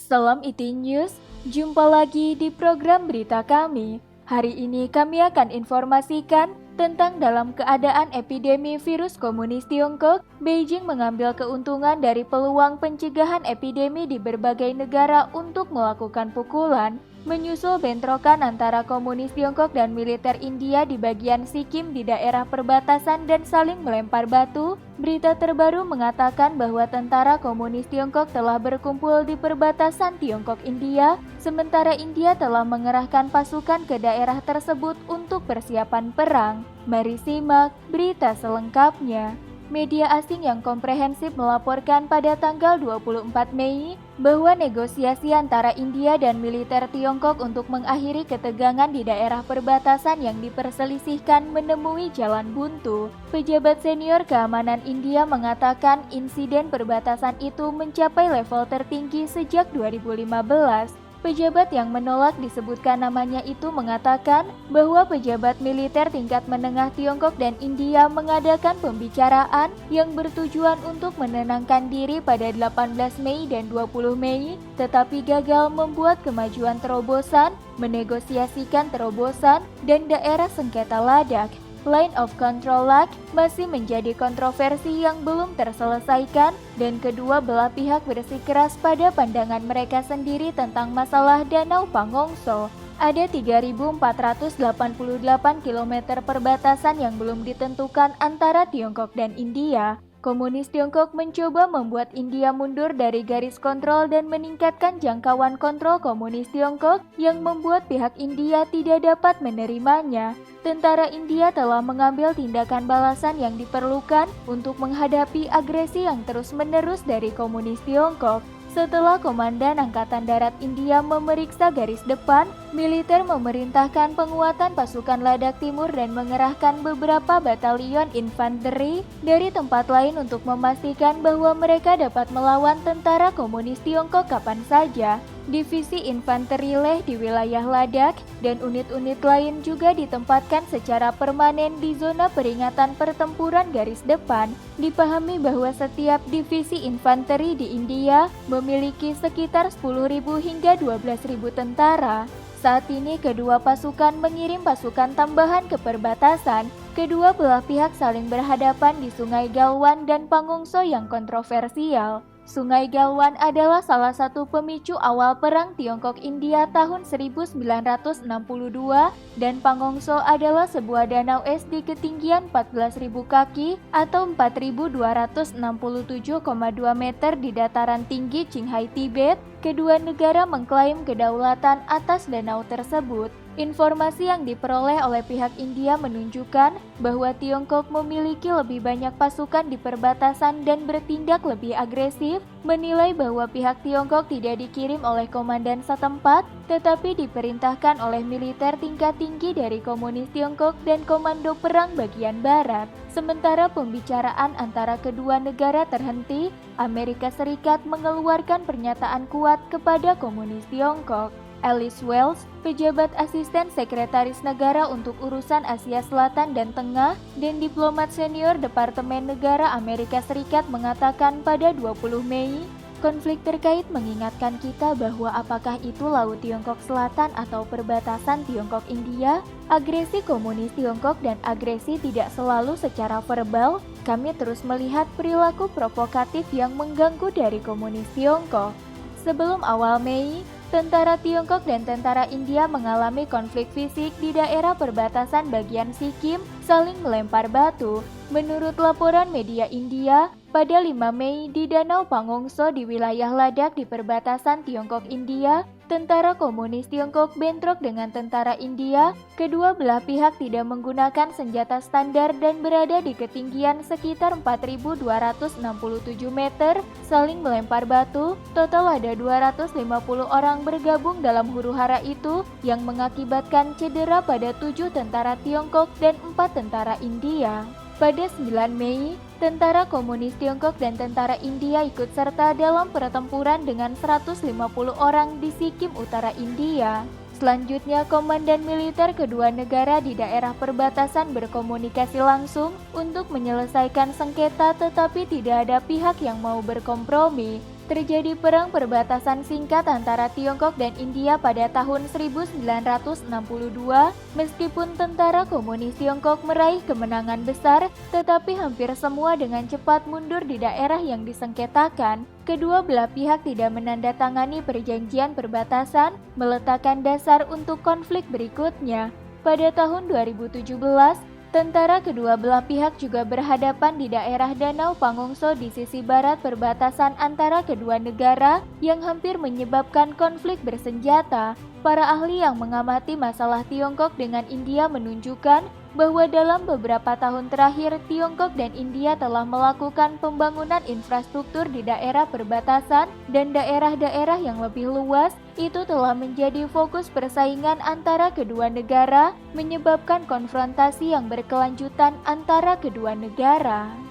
Salam IT News, jumpa lagi di program berita kami. Hari ini kami akan informasikan tentang dalam keadaan epidemi virus komunis Tiongkok, Beijing mengambil keuntungan dari peluang pencegahan epidemi di berbagai negara untuk melakukan pukulan. Menyusul bentrokan antara komunis Tiongkok dan militer India di bagian Sikkim di daerah perbatasan dan saling melempar batu, berita terbaru mengatakan bahwa tentara komunis Tiongkok telah berkumpul di perbatasan Tiongkok-India, sementara India telah mengerahkan pasukan ke daerah tersebut untuk persiapan perang. Mari simak berita selengkapnya. Media asing yang komprehensif melaporkan pada tanggal 24 Mei bahwa negosiasi antara India dan militer Tiongkok untuk mengakhiri ketegangan di daerah perbatasan yang diperselisihkan menemui jalan buntu. Pejabat senior keamanan India mengatakan insiden perbatasan itu mencapai level tertinggi sejak 2015. Pejabat yang menolak disebutkan namanya itu mengatakan bahwa pejabat militer tingkat menengah Tiongkok dan India mengadakan pembicaraan yang bertujuan untuk menenangkan diri pada 18 Mei dan 20 Mei, tetapi gagal membuat kemajuan terobosan, menegosiasikan terobosan, dan daerah sengketa Ladakh. Line of Control Ladakh masih menjadi kontroversi yang belum terselesaikan dan kedua belah pihak bersikeras pada pandangan mereka sendiri tentang masalah Danau Pangongso. Ada 3.488 km perbatasan yang belum ditentukan antara Tiongkok dan India. Komunis Tiongkok mencoba membuat India mundur dari garis kontrol dan meningkatkan jangkauan kontrol komunis Tiongkok yang membuat pihak India tidak dapat menerimanya. Tentara India telah mengambil tindakan balasan yang diperlukan untuk menghadapi agresi yang terus-menerus dari komunis Tiongkok. Setelah Komandan Angkatan Darat India memeriksa garis depan, militer memerintahkan penguatan pasukan Ladakh Timur dan mengerahkan beberapa batalion infanteri dari tempat lain untuk memastikan bahwa mereka dapat melawan tentara komunis Tiongkok kapan saja. Divisi infanteri Leh di wilayah Ladakh dan unit-unit lain juga ditempatkan secara permanen di zona peringatan pertempuran garis depan. Dipahami bahwa setiap divisi infanteri di India memiliki sekitar 10.000 hingga 12.000 tentara. Saat ini kedua pasukan mengirim pasukan tambahan ke perbatasan. Kedua belah pihak saling berhadapan di Sungai Galwan dan Pangongso yang kontroversial. Sungai Galwan adalah salah satu pemicu awal perang Tiongkok-India tahun 1962 dan Pangongso adalah sebuah danau es di ketinggian 14.000 kaki atau 4.267,2 meter di dataran tinggi Qinghai, Tibet. Kedua negara mengklaim kedaulatan atas danau tersebut. Informasi yang diperoleh oleh pihak India menunjukkan bahwa Tiongkok memiliki lebih banyak pasukan di perbatasan dan bertindak lebih agresif, menilai bahwa pihak Tiongkok tidak dikirim oleh komandan setempat, tetapi diperintahkan oleh militer tingkat tinggi dari komunis Tiongkok dan Komando Perang Bagian Barat. Sementara pembicaraan antara kedua negara terhenti, Amerika Serikat mengeluarkan pernyataan kuat kepada komunis Tiongkok. Alice Wells, pejabat asisten sekretaris negara untuk urusan Asia Selatan dan Tengah dan diplomat senior Departemen Negara Amerika Serikat mengatakan pada 20 Mei, konflik terkait mengingatkan kita bahwa apakah itu Laut Tiongkok Selatan atau perbatasan Tiongkok-India, agresi komunis Tiongkok dan agresi tidak selalu secara verbal, kami terus melihat perilaku provokatif yang mengganggu dari komunis Tiongkok. Sebelum awal Mei, tentara Tiongkok dan tentara India mengalami konflik fisik di daerah perbatasan bagian Sikkim, saling melempar batu. Menurut laporan media India, pada 5 Mei di Danau Pangongso di wilayah Ladakh di perbatasan Tiongkok-India, tentara komunis Tiongkok bentrok dengan tentara India. Kedua belah pihak tidak menggunakan senjata standar dan berada di ketinggian sekitar 4.267 meter, saling melempar batu. Total ada 250 orang bergabung dalam huru-hara itu yang mengakibatkan cedera pada 7 tentara Tiongkok dan 4 tentara India. Pada 9 Mei, tentara komunis Tiongkok dan tentara India ikut serta dalam pertempuran dengan 150 orang di Sikkim Utara India. Selanjutnya, komandan militer kedua negara di daerah perbatasan berkomunikasi langsung untuk menyelesaikan sengketa, tetapi tidak ada pihak yang mau berkompromi. Terjadi perang perbatasan singkat antara Tiongkok dan India pada tahun 1962, meskipun tentara komunis Tiongkok meraih kemenangan besar, tetapi hampir semua dengan cepat mundur di daerah yang disengketakan. Kedua belah pihak tidak menandatangani perjanjian perbatasan, meletakkan dasar untuk konflik berikutnya. Pada tahun 2017, tentara kedua belah pihak juga berhadapan di daerah Danau Pangongso di sisi barat perbatasan antara kedua negara yang hampir menyebabkan konflik bersenjata. Para ahli yang mengamati masalah Tiongkok dengan India menunjukkan bahwa dalam beberapa tahun terakhir Tiongkok dan India telah melakukan pembangunan infrastruktur di daerah perbatasan dan daerah-daerah yang lebih luas. Itu telah menjadi fokus persaingan antara kedua negara, menyebabkan konfrontasi yang berkelanjutan antara kedua negara.